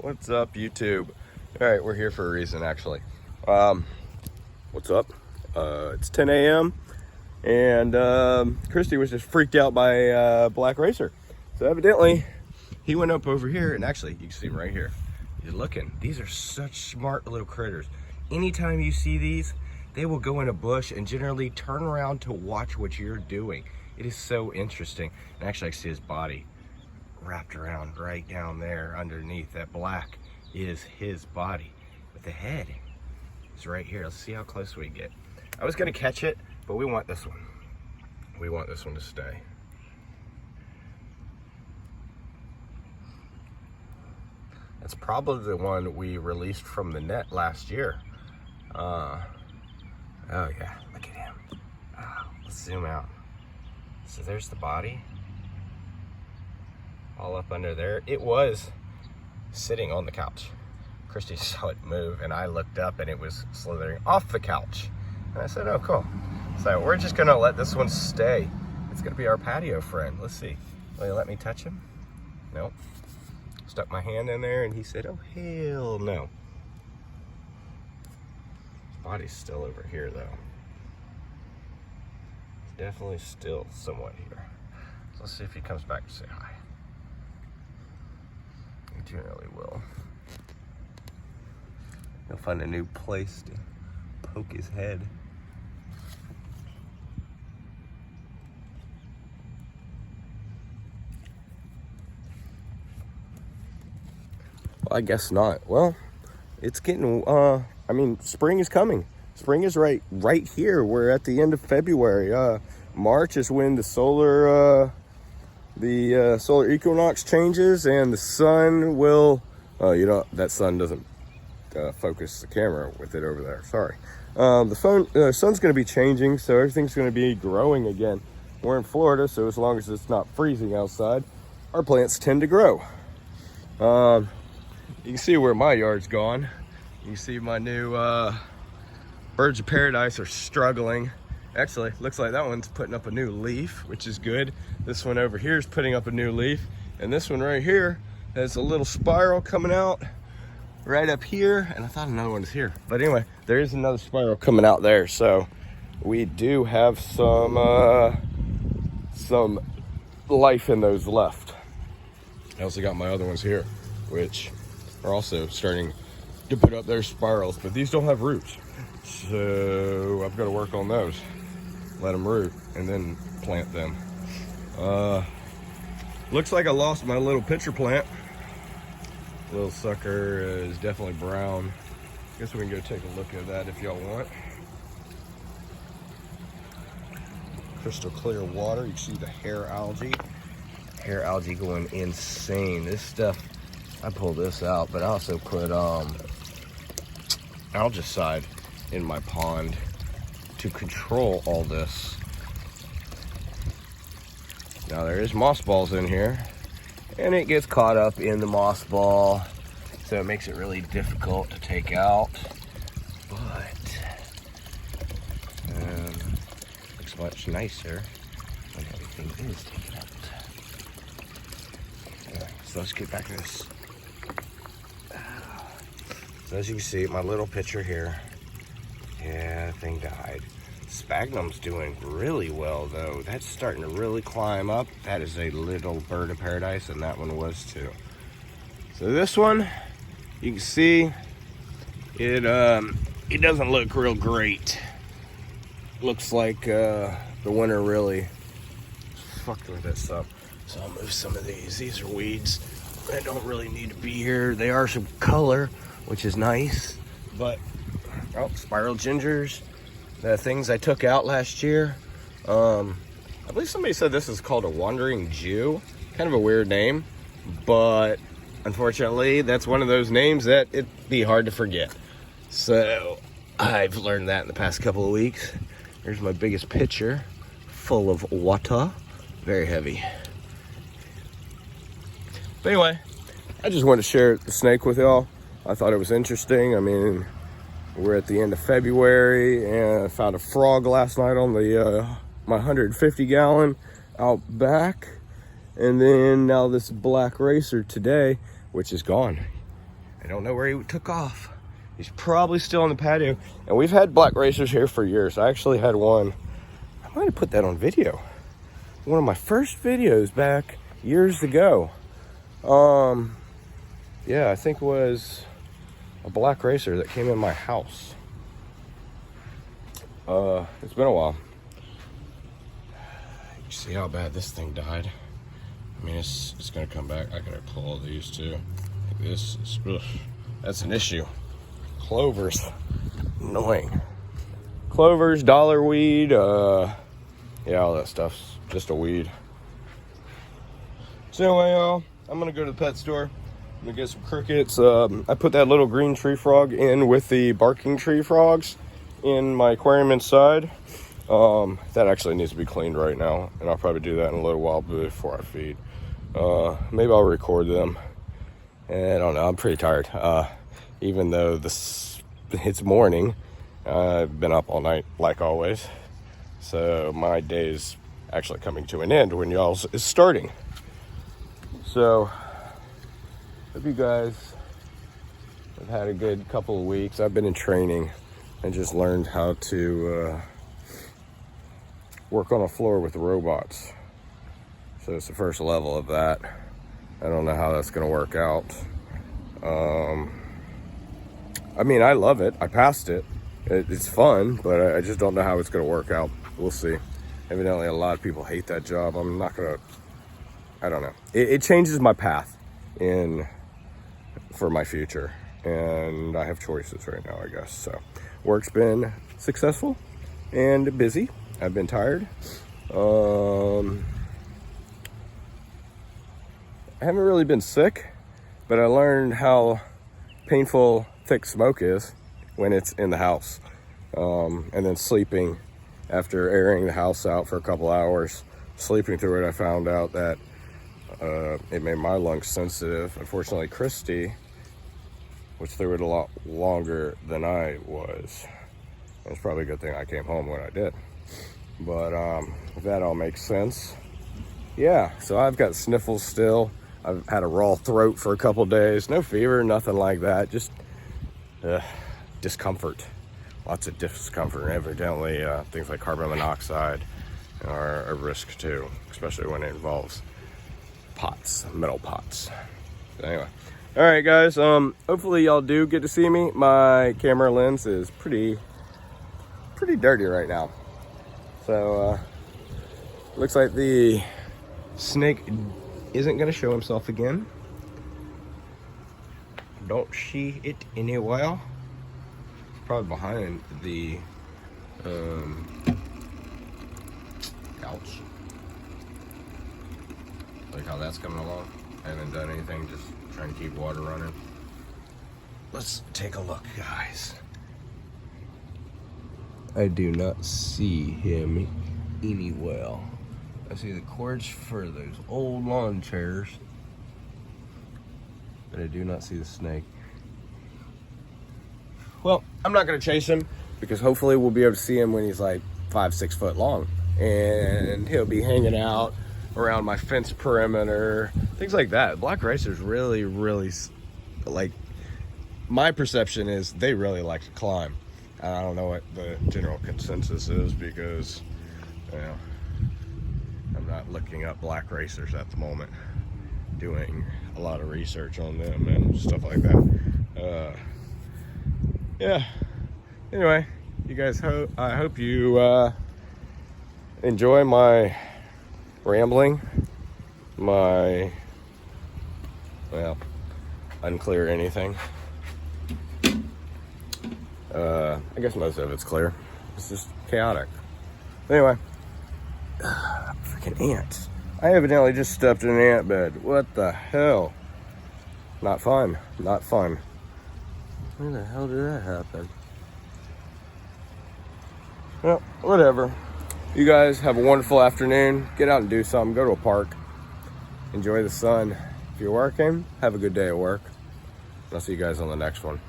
What's up, YouTube? All right, we're here for a reason, actually. What's up? It's 10 a.m. and Christy was just freaked out by Black Racer. So evidently, he went up over here, and actually, you can see him right here. He's looking. These are such smart little critters. Anytime you see these, they will go in a bush and generally turn around to watch what you're doing. It is so interesting. And actually, I see his body wrapped around right down there underneath. That black is his body, but the head is right here. Let's see how close we get. I was gonna catch it, but we want this one. We want this one to stay. That's probably the one we released from the net last year. Oh yeah, look at him. Oh, let's zoom out. So there's the body. All up under there. It was sitting on the couch. Christy saw it move and I looked up and it was slithering off the couch. And I said, oh, cool. So we're just gonna let this one stay. It's gonna be our patio friend. Let's see. Will you let me touch him? Nope. Stuck my hand in there and he said, oh, hell no. His body's still over here though. It's definitely still somewhat here. So let's see if he comes back to say hi. He generally will. He'll find a new place to poke his head. Well, I guess not. Well, it's getting, I mean, spring is coming. Spring is right here. We're at the end of February. March is when the solar equinox changes and the sun will, that sun doesn't focus the camera with it over there, sorry. The sun's going to be changing, so everything's going to be growing again. We're in Florida, so as long as it's not freezing outside, our plants tend to grow. You can see where my yard's gone. You can see my new birds of paradise are struggling. Actually, looks like that one's putting up a new leaf, which is good. This one over here is putting up a new leaf. And this one right here has a little spiral coming out right up here. And I thought another one is here. But anyway, there is another spiral coming out there. So we do have some life in those left. I also got my other ones here, which are also starting to put up their spirals. But these don't have roots. So I've got to work on those. Let them root and then plant them. Looks like I lost my little pitcher plant. Little sucker is definitely brown. Guess we can go take a look at that if y'all want. Crystal clear water. You can see the hair algae. Hair algae going insane. This stuff, I pulled this out, but I also put algicide in my pond to control all this. Now there is moss balls in here and it gets caught up in the moss ball, so it makes it really difficult to take out, but looks much nicer when everything is taken out. So let's get back to this. So as you can see, my little pitcher here, yeah, the thing died. Sphagnum's doing really well though. That's starting to really climb up. That is a little bird of paradise, and that one was too. So this one, you can see it doesn't look real great. Looks like the winter really fucked with it some. So I'll move some of these. These are weeds that don't really need to be here. They are some color, which is nice, but spiral gingers, the things I took out last year. I believe somebody said this is called a wandering Jew. Kind of a weird name, but unfortunately, that's one of those names that it'd be hard to forget. So I've learned that in the past couple of weeks. Here's my biggest pitcher, full of water, very heavy. But anyway, I just wanted to share the snake with y'all. I thought it was interesting. I mean, we're at the end of February, and I found a frog last night on the my 150 gallon out back. And then now this black racer today, which is gone. I don't know where he took off. He's probably still on the patio. And we've had black racers here for years. I actually had one. I might have put that on video. One of my first videos back years ago. Yeah, I think it was a black racer that came in my house. It's been a while. You see how bad this thing died? I mean, it's gonna come back. I gotta pull all these too. This is, ugh, that's an issue. Clovers, annoying. Clovers, dollar weed, yeah, all that stuff's just a weed. So anyway, y'all, I'm gonna go to the pet store. I'm gonna get some crickets. I put that little green tree frog in with the barking tree frogs in my aquarium inside. That actually needs to be cleaned right now, and I'll probably do that in a little while before I feed. Maybe I'll record them. And I don't know, I'm pretty tired. Even though it's morning, I've been up all night like always. So my day is actually coming to an end when y'all's is starting. So, hope you guys have had a good couple of weeks. I've been in training and just learned how to work on a floor with the robots. So it's the first level of that. I don't know how that's gonna work out. I mean, I love it. I passed it. It's fun, but I just don't know how it's gonna work out. We'll see. Evidently, a lot of people hate that job. I'm not gonna, I don't know. It changes my path for my future. And I have choices right now, I guess. So, work's been successful and busy. I've been tired. I haven't really been sick, but I learned how painful thick smoke is when it's in the house. And then sleeping after airing the house out for a couple hours, sleeping through it, I found out that it made my lungs sensitive. Unfortunately, Christy was through it a lot longer than I was. It's probably a good thing I came home when I did. But if that all makes sense. Yeah, so I've got sniffles still. I've had a raw throat for a couple days. No fever, nothing like that. Just discomfort. Lots of discomfort. And evidently, things like carbon monoxide are a risk too, especially when it involves pots, metal pots. So anyway. All right, guys. Hopefully y'all do get to see me. My camera lens is pretty dirty right now. So, looks like the snake isn't going to show himself again. Don't see it anywhere. It's probably behind the couch. Like how that's coming along. I haven't done anything, just trying to keep water running. Let's take a look, guys. I do not see him anywhere. I see the cords for those old lawn chairs, but I do not see the snake. Well, I'm not gonna chase him because hopefully we'll be able to see him when he's like 5-6 foot long, and he'll be hanging out around my fence perimeter, things like that. Black racers really, like, my perception is they really like to climb. I don't know what the general consensus is because, you know, I'm not looking up black racers at the moment, doing a lot of research on them and stuff like that. Yeah. Anyway, you guys, I hope you enjoy my rambling, my, well, unclear anything. I guess most of it's clear. It's just chaotic. Anyway, freaking ants. I evidently just stepped in an ant bed. What the hell? Not fun. Not fun. Where the hell did that happen? Well, whatever. You guys have a wonderful afternoon. Get out and do something. Go to a park. Enjoy the sun. If you're working, have a good day at work. I'll see you guys on the next one.